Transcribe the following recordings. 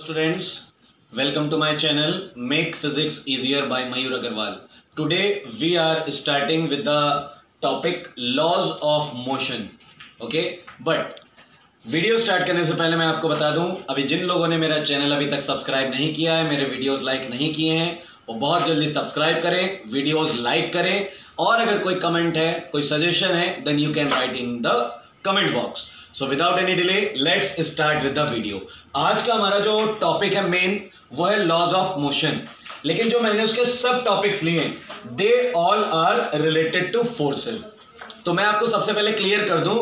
Students, welcome to my channel Make Physics Easier by Mayur Agarwal. Today we are starting with the topic laws of motion. Okay, but video start करने से पहले मैं आपको बता दूं, अभी जिन लोगों ने मेरा चैनल अभी तक सब्सक्राइब नहीं किया है, मेरे वीडियोस लाइक नहीं किए हैं, वो बहुत जल्दी सब्सक्राइब करें, वीडियोस लाइक करें, और अगर कोई कमेंट है, कोई सजेशन है, then you can write in the comment box. So without any delay let's start with the video. आज का हमारा जो टॉपिक है मेन, वो है लॉज ऑफ मोशन. लेकिन जो मैंने उसके सब टॉपिक्स लिए they all are related to forces. तो मैं आपको सबसे पहले क्लियर कर दूं,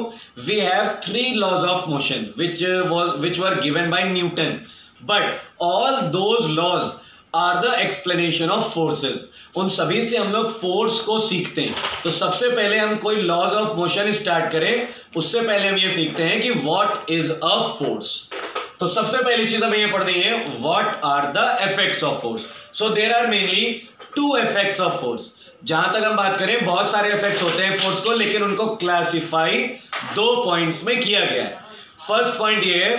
we have 3 laws of motion which were given by Newton, but all those laws are the explanation of forces. उन सभी से हम लोग फोर्स को सीखते हैं. तो सबसे पहले हम कोई लॉज ऑफ मोशन स्टार्ट करें, उससे पहले हम ये सीखते हैं कि व्हाट इज अ फोर्स. तो सबसे पहली चीज हमें ये पढ़नी है, what are the effects of force. So there are mainly 2 effects of force. जहां तक हम बात करें, बहुत सारे इफेक्ट्स होते हैं फोर्स को, लेकिन उनको क्लासिफाई 2 पॉइंट्स में किया गया है. फर्स्ट पॉइंट ये है,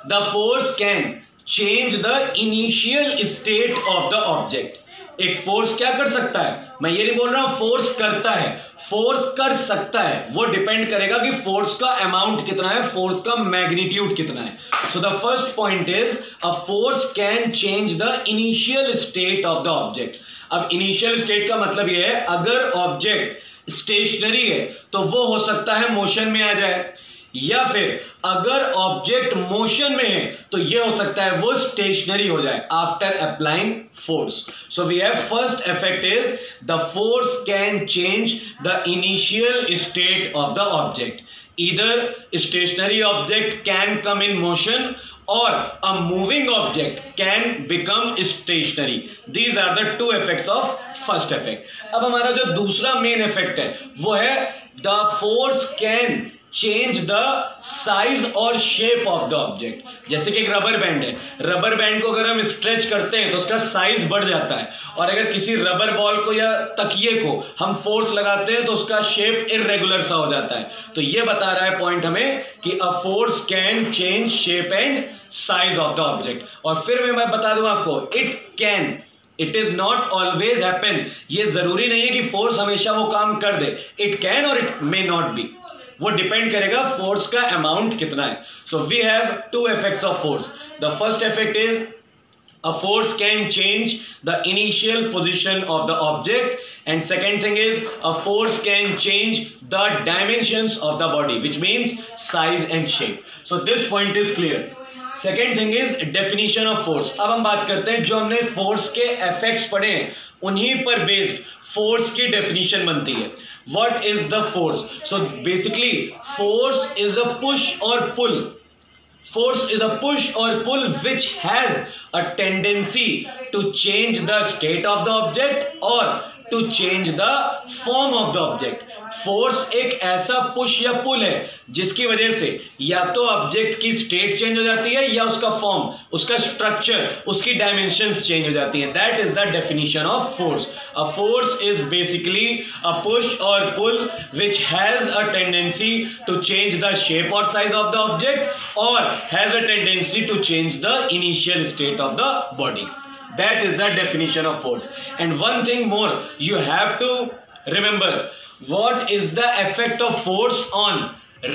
the force can change the initial state of the object. एक फोर्स क्या कर सकता है, मैं ये नहीं बोल रहा हूं फोर्स करता है, फोर्स कर सकता है. वो डिपेंड करेगा कि फोर्स का अमाउंट कितना है, फोर्स का मैग्नीट्यूड कितना है. So the first point is, a force can change the initial state of the object. अब इनिशियल स्टेट का मतलब ये है, अगर ऑब्जेक्ट स्टेशनरी है तो वो हो सकता है मोशन में आ जाए, या फिर अगर ऑब्जेक्ट मोशन में है तो ये हो सकता है वो स्टेशनरी हो जाए after applying force. So we have first effect is, the force can change the initial state of the object. Either stationary object can come in motion or a moving object can become stationary. These are the 2 effects of first effect. अब हमारा जो दूसरा main effect है वो है, the force can change the size और shape of the object. जैसे कि एक रबर बैंड है, रबर बैंड को अगर हम स्ट्रेच करते हैं तो उसका साइज बढ़ जाता है, और अगर किसी रबर बॉल को या तकिए को हम फोर्स लगाते हैं तो उसका शेप इरेगुलर सा हो जाता है. तो ये बता रहा है पॉइंट हमें कि a force can change shape and size of the object. और फिर मैं बता दूं आपको, it can, it is not always happen. ये जरूरी नहीं है कि फोर्स हमेशा वो काम कर दे. इट कैन और इट मे नॉट बी, वो डिपेंड करेगा फोर्स का अमाउंट कितना है. So we have 2 effects of force. The first effect is, a force can change the initial position of the object, and second thing is, a force can change the dimensions of the body, which means size and shape. So this point is clear. Second thing is definition of force. अब हम बात करते हैं, जो हमने force के effects पढ़े हैं उन्हीं पर बेस्ड फोर्स की डेफिनेशन बनती है. What is the force? So basically force is a push or pull. Force is a push or pull which has a tendency to change the state of the object or to change the form of the object. Force एक ऐसा push या पुल है जिसकी वजह से या तो object की स्टेट चेंज हो जाती है, या उसका फॉर्म, उसका स्ट्रक्चर, उसकी डायमेंशंस चेंज हो जाती हैं. That is the definition of force. A force is basically a push और pull which has a tendency to change the shape और साइज ऑफ द ऑब्जेक्ट और has a tendency to change the initial state of the body. That is the definition of force. And one thing more, you have to remember, what is the effect of force on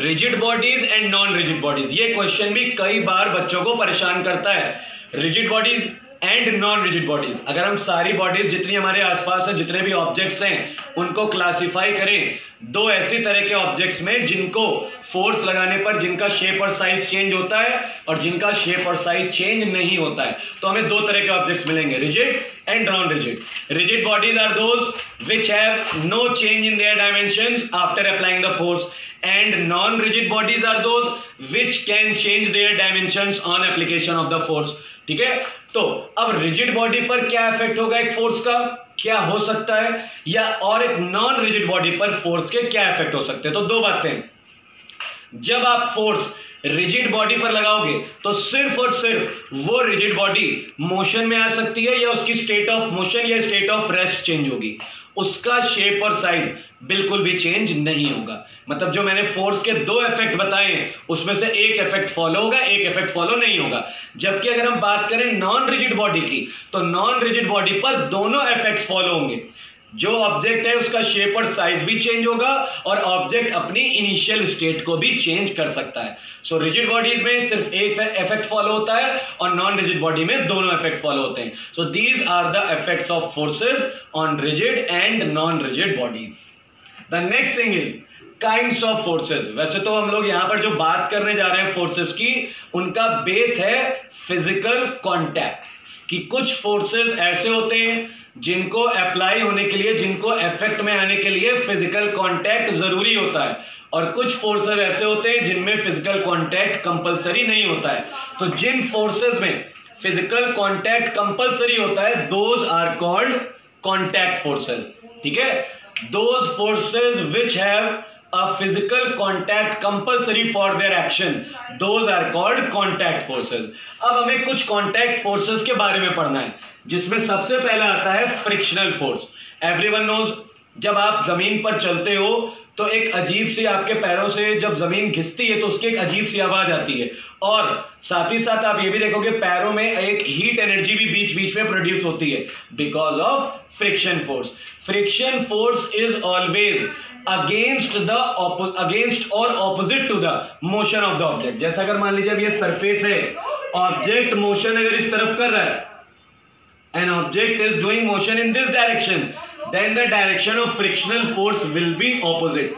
rigid bodies and non-rigid bodies. ये question भी कई बार बच्चों को परेशान करता है. Rigid bodies and non rigid bodies, अगर हम सारी बॉडीज जितनी हमारे आसपास है, जितने भी ऑब्जेक्ट्स हैं, उनको क्लासिफाई करें 2 ऐसी तरह के ऑब्जेक्ट्स में जिनको फोर्स लगाने पर जिनका शेप और साइज चेंज होता है और जिनका शेप और साइज चेंज नहीं होता है, तो हमें 2 तरह के ऑब्जेक्ट्स मिलेंगे, rigid and non rigid. Rigid bodies are those which have no change in their dimensions after applying the force, and non-rigid bodies are those which can change their dimensions on application of the force. ठीक है, तो अब rigid body पर क्या effect होगा एक force का, क्या हो सकता है, या और एक नॉन रिजिड बॉडी पर फोर्स के क्या इफेक्ट हो सकते हैं. तो 2 बातें, जब आप फोर्स रिजिड बॉडी पर लगाओगे तो सिर्फ और सिर्फ वो रिजिड बॉडी मोशन में आ सकती है, या उसकी स्टेट ऑफ मोशन या स्टेट ऑफ रेस्ट चेंज होगी. उसका शेप और साइज बिल्कुल भी चेंज नहीं होगा। मतलब जो मैंने फोर्स के दो इफेक्ट बताए हैं उसमें से एक इफेक्ट फॉलो होगा, एक इफेक्ट फॉलो नहीं होगा। जबकि अगर हम बात करें नॉन रिजिड बॉडी की, तो नॉन रिजिड बॉडी पर दोनों इफेक्ट्स फॉलो होंगे। जो ऑब्जेक्ट है उसका शेप और साइज भी चेंज होगा और ऑब्जेक्ट अपनी इनिशियल स्टेट को भी चेंज कर सकता है। सो रिजिड बॉडीज में सिर्फ एक इफेक्ट फॉलो होता है और नॉन रिजिड बॉडी में दोनों इफेक्ट्स फॉलो होते हैं। So these are the effects of forces on rigid and non rigid bodies. The next thing is kinds of forces. वैसे तो हम लोग यहां पर जो बात करने जा रहे हैं फोर्सेस की, उनका बेस है फिजिकल कॉन्टैक्ट, कि कुछ फोर्सेस ऐसे होते हैं जिनको अप्लाई होने के लिए, जिनको इफेक्ट में आने के लिए फिजिकल कांटेक्ट जरूरी होता है, और कुछ फोर्सेस ऐसे होते हैं जिनमें फिजिकल कांटेक्ट कंपलसरी नहीं होता है। तो जिन फोर्सेस में फिजिकल कांटेक्ट कंपलसरी होता है, those are called contact forces. ठीक है, those forces which have a physical contact compulsory for their action, those are called contact forces। अब हमें कुछ contact forces के बारे में पढ़ना है, जिसमें सबसे पहला आता है फ्रिक्शनल फोर्स। एवरीवन नोज, जब आप जमीन पर चलते हो तो एक अजीब सी आपके पैरों से जब जमीन घिसती है तो उसकी एक अजीब सी आवाज आती है, और साथ ही साथ आप ये भी देखोगे पैरों में एक हीट एनर्जी भी बीच बीच में प्रोड्यूस होती है because of friction force. Friction force is always against और opposite to the motion of the object. जैसा अगर मान लीजिए अब ये सरफेस है, ऑब्जेक्ट मोशन अगर इस तरफ कर रहा है, an object is doing motion in this direction, then the direction of frictional force will be opposite।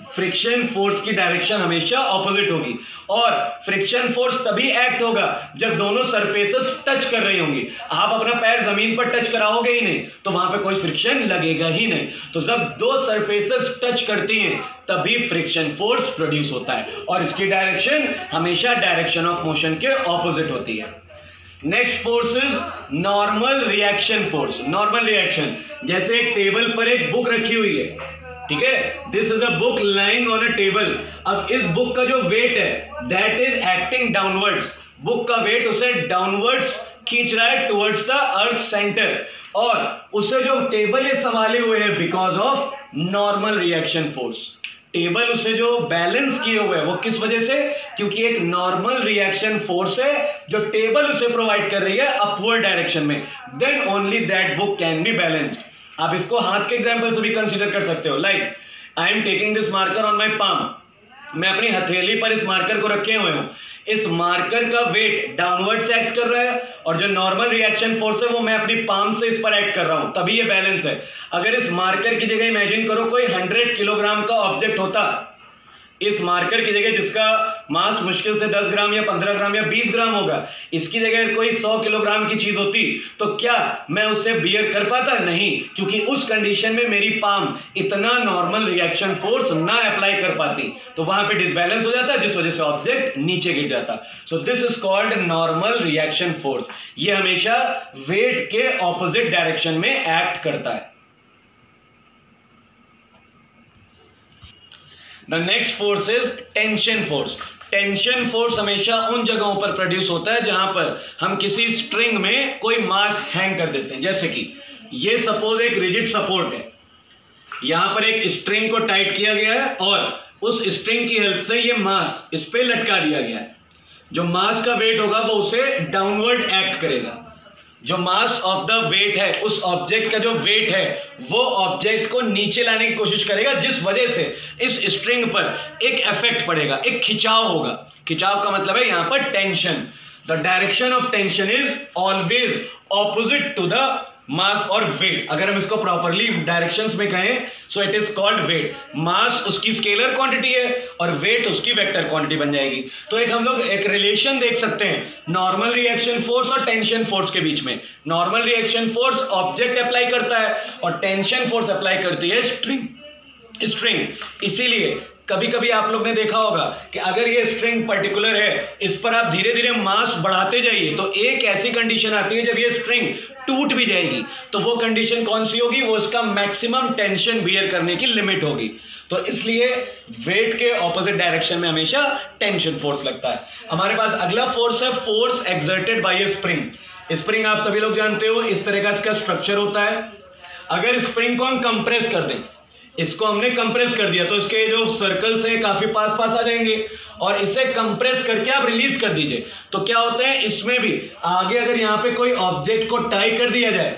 Friction force की डायरेक्शन हमेशा ऑपोजिट होगी, और फ्रिक्शन फोर्स तभी एक्ट होगा जब दोनों सरफेसेस टच कर रही होंगी। आप अपना पैर जमीन पर टच कराओगे ही नहीं तो वहां पे कोई फ्रिक्शन लगेगा ही नहीं। तो जब दो सरफेसेस टच करती हैं तभी फ्रिक्शन फोर्स प्रोड्यूस होता है, और इसकी डायरेक्शन हमेशा डायरेक्शन ऑफ मोशन के ऑपोजिट होती है। Next force is normal reaction force. Normal reaction, जैसे एक टेबल पर एक बुक रखी हुई है, ठीक है, this is a book lying on a table. अब इस बुक का जो वेट है that is acting downwards. Book का वेट उसे डाउनवर्ड्स खींच रहा है टुवर्ड्स द अर्थ सेंटर, और उसे जो टेबल ये संभाले हुए है because of normal reaction force. Table उसे जो बैलेंस किए हुए है वो किस वजह से, क्योंकि एक नॉर्मल रिएक्शन फोर्स है जो टेबल उसे प्रोवाइड कर रही है अपवर्ड डायरेक्शन में, then only that book can be balanced. आप इसको हाथ के एग्जांपल से भी कंसीडर कर सकते हो। Like I am taking this marker on my palm. मैं अपनी हथेली पर इस मार्कर को रखे हुए हूं। इस मार्कर का वेट डाउनवर्ड से एक्ट कर रहा है, और जो नॉर्मल रिएक्शन फोर्स है वो मैं अपनी पाम से इस पर एक्ट कर रहा हूं, तभी ये बैलेंस है। अगर इस मार्कर की जगह इमेजिन करो कोई 100 किलोग्राम का ऑब्जेक्ट होता, इस मार्कर की जगह जिसका मास मुश्किल से 10 ग्राम या 15 ग्राम या 20 ग्राम होगा, इसकी जगह कोई 100 किलोग्राम की चीज होती तो क्या मैं उसे बियर कर पाता? नहीं, क्योंकि उस कंडीशन में मेरी पाम इतना नॉर्मल रिएक्शन फोर्स ना अप्लाई कर पाती, तो वहां पे डिसबैलेंस हो जाता, जिस वजह से ऑब्जेक्ट नीचे गिर जाता। सो this is called normal reaction force. ये हमेशा वेट के ऑपोजिट डायरेक्शन में एक्ट करता है। The next force is tension force. Tension force हमेशा उन जगहों पर प्रोड्यूस होता है जहां पर हम किसी स्ट्रिंग में कोई मास हैंग कर देते हैं। जैसे कि ये सपोज एक रिजिड सपोर्ट है, यहां पर एक स्ट्रिंग को टाइट किया गया है और उस स्ट्रिंग की हेल्प से ये मास इस पे लटका दिया गया है। जो मास का वेट होगा वो उसे डाउनवर्ड एक्ट करेगा। जो मास ऑफ द वेट है, उस ऑब्जेक्ट का जो वेट है वो ऑब्जेक्ट को नीचे लाने की कोशिश करेगा, जिस वजह से इस स्ट्रिंग पर एक इफेक्ट पड़ेगा, एक खिंचाव होगा। खिंचाव का मतलब है यहां पर tension. The direction of tension is always opposite to the mass और वेट। अगर हम इसको प्रॉपरली डायरेक्शंस में कहें so it is called weight. Mass उसकी स्केलर क्वांटिटी है और वेट उसकी वेक्टर क्वांटिटी बन जाएगी। तो एक हम लोग एक रिलेशन देख सकते हैं नॉर्मल रिएक्शन फोर्स और टेंशन फोर्स के बीच में। Normal reaction force object apply करता है और टेंशन फोर्स अप्लाई करती है स्ट्रिंग। इसीलिए कभी कभी आप लोग ने देखा होगा कि अगर ये स्ट्रिंग पर्टिकुलर है, इस पर आप धीरे धीरे मास बढ़ाते जाइए तो एक ऐसी कंडीशन आती है जब ये स्ट्रिंग टूट भी जाएगी। तो वो कंडीशन कौन सी होगी? वो इसका मैक्सिमम टेंशन बियर करने की लिमिट होगी। तो इसलिए वेट के ऑपोजिट डायरेक्शन में हमेशा टेंशन फोर्स लगता है। हमारे पास अगला फोर्स है फोर्स एक्सर्टेड बाय ए स्प्रिंग। स्प्रिंग आप सभी लोग जानते हो, इस तरह का इसका स्ट्रक्चर होता है अगर स्प्रिंग को हम कंप्रेस कर दें, इसको हमने कंप्रेस कर दिया तो इसके जो सर्कल्स हैं काफी पास पास आ जाएंगे, और इसे कंप्रेस करके आप रिलीज कर दीजिए तो क्या होता है, इसमें भी आगे अगर यहां पे कोई ऑब्जेक्ट को टाई कर दिया जाए,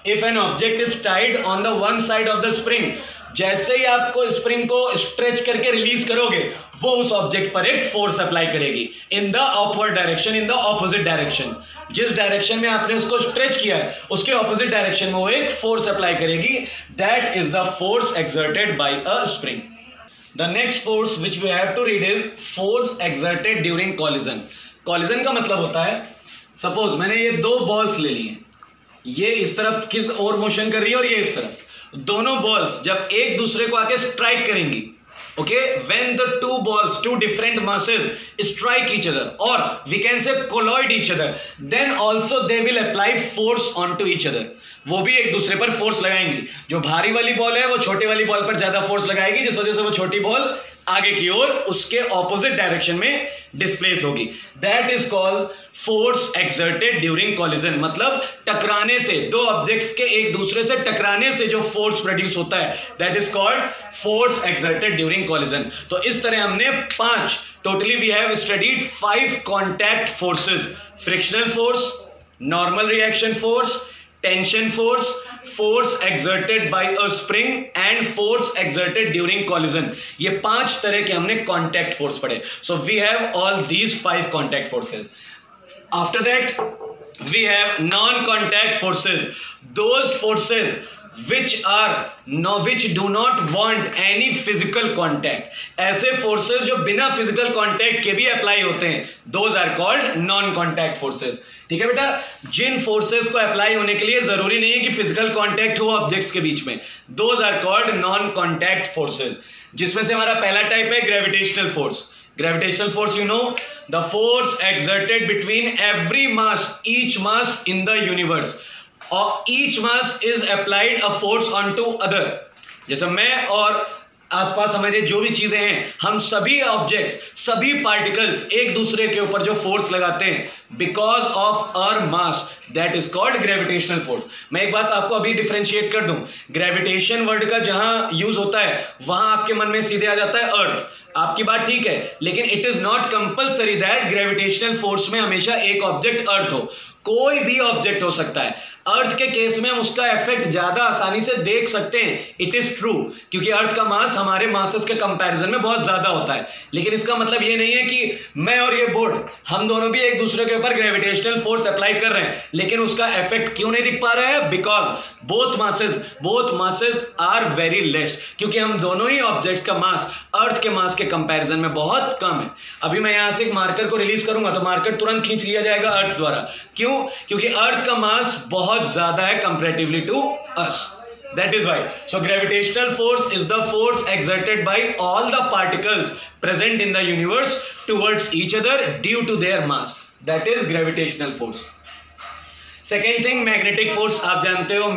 if an object is tied on the one side of the spring, जैसे ही आपको स्प्रिंग को स्ट्रेच करके रिलीज करोगे वो उस ऑब्जेक्ट पर एक फोर्स अप्लाई करेगी in the upward direction, in the opposite direction. जिस डायरेक्शन में आपने उसको स्ट्रेच किया है उसके ऑपोजिट डायरेक्शन में वो एक फोर्स अप्लाई करेगी। That is the force exerted by a spring. The next force which we have to read is force exerted during collision. Collision का मतलब होता है, सपोज मैंने ये दो बॉल्स ले ली हैं, ये इस तरफ की ओर मोशन कर रही है और ये इस तरफ, दोनों बॉल्स जब एक दूसरे को आके स्ट्राइक करेंगी, okay, when the two balls, two different masses strike each other, or we can say colloid each other, then also they will apply force onto each other। वो भी एक दूसरे पर फोर्स लगाएंगी। जो भारी वाली बॉल है वो छोटी वाली बॉल पर ज्यादा फोर्स लगाएगी, जिस वजह से वो छोटी बॉल आगे की ओर उसके ऑपोजिट डायरेक्शन में डिस्प्लेस होगी। That is called force exerted during collision. मतलब टकराने से, दो ऑब्जेक्ट्स के एक दूसरे से टकराने से जो फोर्स प्रोड्यूस होता है, that is called force exerted during collision. तो इस तरह हमने पांच, totally we have studied 5 contact forces: frictional force, normal reaction force, tension force, force exerted by a spring and force exerted during collision. ये 5 तरह के हमने कॉन्टैक्ट फोर्स पढ़े। So we have all these 5 contact forces. After that we have non contact forces, those forces which do not want any physical contact। ऐसे forces जो बिना physical contact के भी अप्लाई होते हैं, those are called non contact forces. ठीक है बेटा, जिन फोर्सेस को अप्लाई होने के लिए जरूरी नहीं है कि फिजिकल कॉन्टैक्ट हो ऑब्जेक्ट्स के बीच में, those are called non contact forces. जिसमें से हमारा पहला टाइप है gravitational force. Gravitational force, you know, the force exerted between every mass, each mass in the universe, or each mass is applied a force onto other। जैसे मैं और आसपास हमारे जो भी चीजें हैं, हम सभी ऑब्जेक्ट्स, सभी पार्टिकल्स एक दूसरे के ऊपर जो फोर्स लगाते हैं because of our mass, that is called gravitational force. मैं एक बात आपको अभी डिफरेंशिएट कर दूं, ग्रेविटेशन वर्ड का जहां यूज होता है वहां आपके मन में सीधे आ जाता है अर्थ। आपकी बात ठीक है, लेकिन it is not compulsory that gravitational force में हमेशा एक ऑब्जेक्ट अर्थ हो, कोई भी ऑब्जेक्ट हो सकता है। अर्थ के केस में हम उसका इफेक्ट ज्यादा आसानी से देख सकते हैं, इट इज ट्रू, क्योंकि अर्थ का मास हमारे मासेस के कंपैरिजन में बहुत ज्यादा होता है। लेकिन इसका मतलब ये नहीं है कि मैं और ये बोर्ड, हम दोनों भी एक दूसरे के ऊपर ग्रेविटेशनल फोर्स अप्लाई कर रहे हैं, लेकिन उसका इफेक्ट क्यों नहीं दिख पा रहा है? Because both masses are very less, क्योंकि हम दोनों ही ऑब्जेक्ट्स का मास अर्थ के मास के कंपैरिजन में बहुत कम है। अभी मैं यहां से एक मार्कर को रिलीज करूंगा तो मार्कर तुरंत खींच लिया जाएगा अर्थ द्वारा। क्यों? क्योंकि अर्थ का मास बहुत ज्यादा है comparatively to us. That is why. So gravitational force is the force exerted by all the particles present in the universe towards each other due to their mass. That is gravitational force. Second thing, magnetic force। आप जानते हो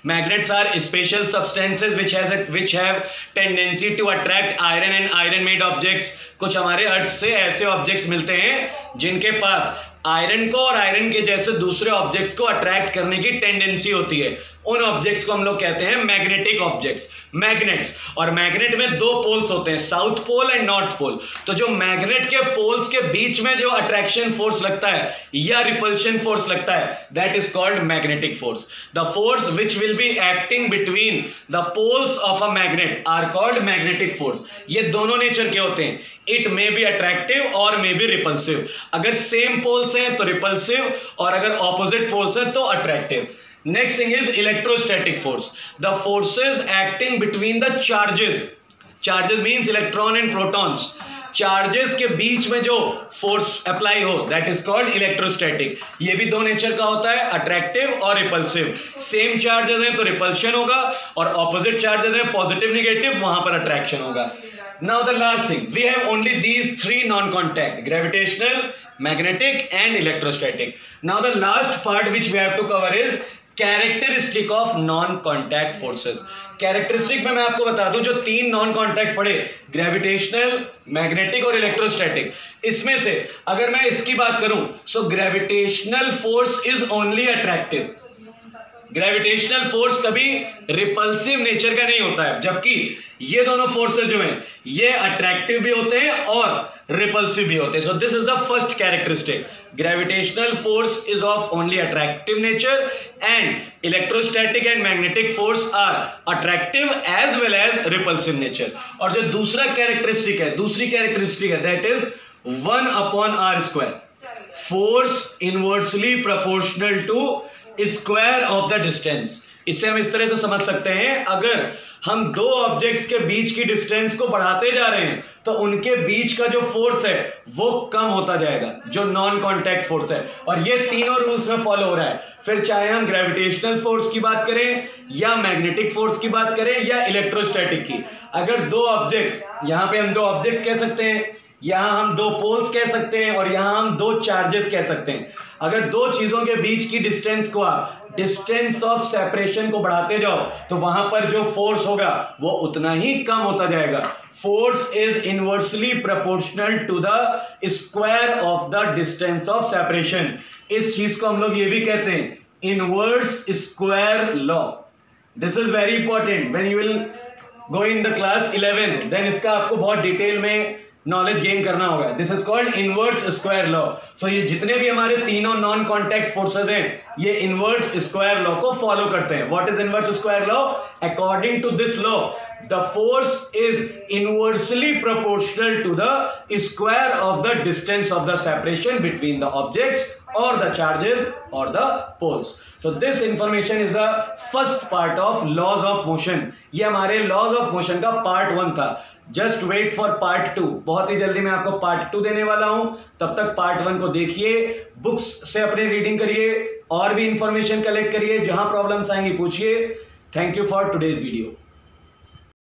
magnets are special substances which have tendency to attract iron and iron made objects। कुछ हमारे अर्थ से ऐसे objects मिलते हैं जिनके पास आयरन को और आयरन के जैसे दूसरे ऑब्जेक्ट्स को अट्रैक्ट करने की टेंडेंसी होती है। उन ऑब्जेक्ट्स को हम लोग कहते हैं मैग्नेटिक ऑब्जेक्ट्स, मैग्नेट्स। और मैग्नेट में 2 पोल्स होते हैं, south pole and north pole. तो जो मैग्नेट के पोल्स के बीच में जो अट्रैक्शन फोर्स लगता है या रिपल्शन फोर्स लगता है, that is called magnetic force. The force which will be acting between the poles of a magnet are called magnetic force. ये दोनों नेचर के होते हैं, इट मे बी अट्रैक्टिव और मे बी रिपल्सिव। अगर same poles हैं तो repulsive, और अगर ऑपोजिट पोल्स हैं तो attractive. Next thing is electrostatic force, the forces acting between the charges means electron and protons, charges के बीच में जो फोर्स अप्लाई हो, दैट इज कॉल्ड इलेक्ट्रोस्टैटिक। ये भी 2 नेचर का होता है, अट्रैक्टिव और रिपल्सिव। सेम चार्जेस हैं तो रिपल्शन होगा, और ऑपोजिट चार्जेस हैं पॉजिटिव नेगेटिव, वहां पर अट्रैक्शन होगा। Now the last thing, we have only these 3 non-contact: gravitational, magnetic and electrostatic. Now the last part which we have to cover is characteristic of non contact forces. Characteristic में मैं आपको बता दूं, जो 3 non contact पढ़े, gravitational, magnetic और electrostatic, इसमें से अगर मैं इसकी बात करूं, so gravitational force is only attractive, gravitational force कभी रिपल्सिव नेचर का नहीं होता है, जबकि ये दोनों फोर्सेस जो हैं ये अट्रैक्टिव भी होते हैं और रिपल्सिव भी होते हैं. So this is the first characteristic. Gravitational force is of only attractive nature and electrostatic and magnetic force are attractive as well as repulsive nature. और जो दूसरी कैरेक्टरिस्टिक है that is 1/r². Force inversely proportional to square of the distance. इससे हम इस तरह से समझ सकते हैं, अगर हम दो ऑब्जेक्ट्स के बीच की डिस्टेंस को बढ़ाते जा रहे हैं तो उनके बीच का जो फोर्स है वो कम होता जाएगा, जो नॉन कांटेक्ट फोर्स है. और ये तीनों रूल्स में फॉलो हो रहा है. फिर चाहे हम ग्रेविटेशनल फोर्स की बात करें या मैग्नेटिक फोर्स की बात करें या इलेक्ट्रोस्टैटिक की. अगर दो ऑब्जेक्ट्स, यहां पे हम दो ऑब्जेक्ट्स कह सकते हैं, यहां हम दो पोल्स कह सकते हैं और यहां हम दो चार्जेस कह सकते हैं. अगर दो चीजों के बीच की डिस्टेंस को आप डिस्टेंस ऑफ सेपरेशन को बढ़ाते जाओ तो वहां पर जो फोर्स होगा वो उतना ही कम होता जाएगा. Force is inversely proportional to the square of the distance of separation. इस चीज को हम लोग ये भी कहते हैं inverse square law. This is very important when you will go in the class 11th, then इसका आपको बहुत डिटेल में नॉलेज गेन करना होगा. This is called inverse square law. So ये जितने भी हमारे तीनों नॉन कांटेक्ट फोर्सेस हैं ये इनवर्स स्क्वायर लॉ को फॉलो करते हैं. What is inverse square law? According to this law the force is inversely proportional to the square of the distance of the separation between the objects or the charges or the poles. So this information is the first part of laws of motion. ये हमारे laws of motion का part 1 था. Just wait for part 2. बहुत ही जल्दी मैं आपको part 2 देने वाला हूं. तब तक part 1 को देखिए, बुक्स से अपने रीडिंग करिए और भी इंफॉर्मेशन कलेक्ट करिए. जहां प्रॉब्लम्स आएंगी पूछिए. Thank you for today's video.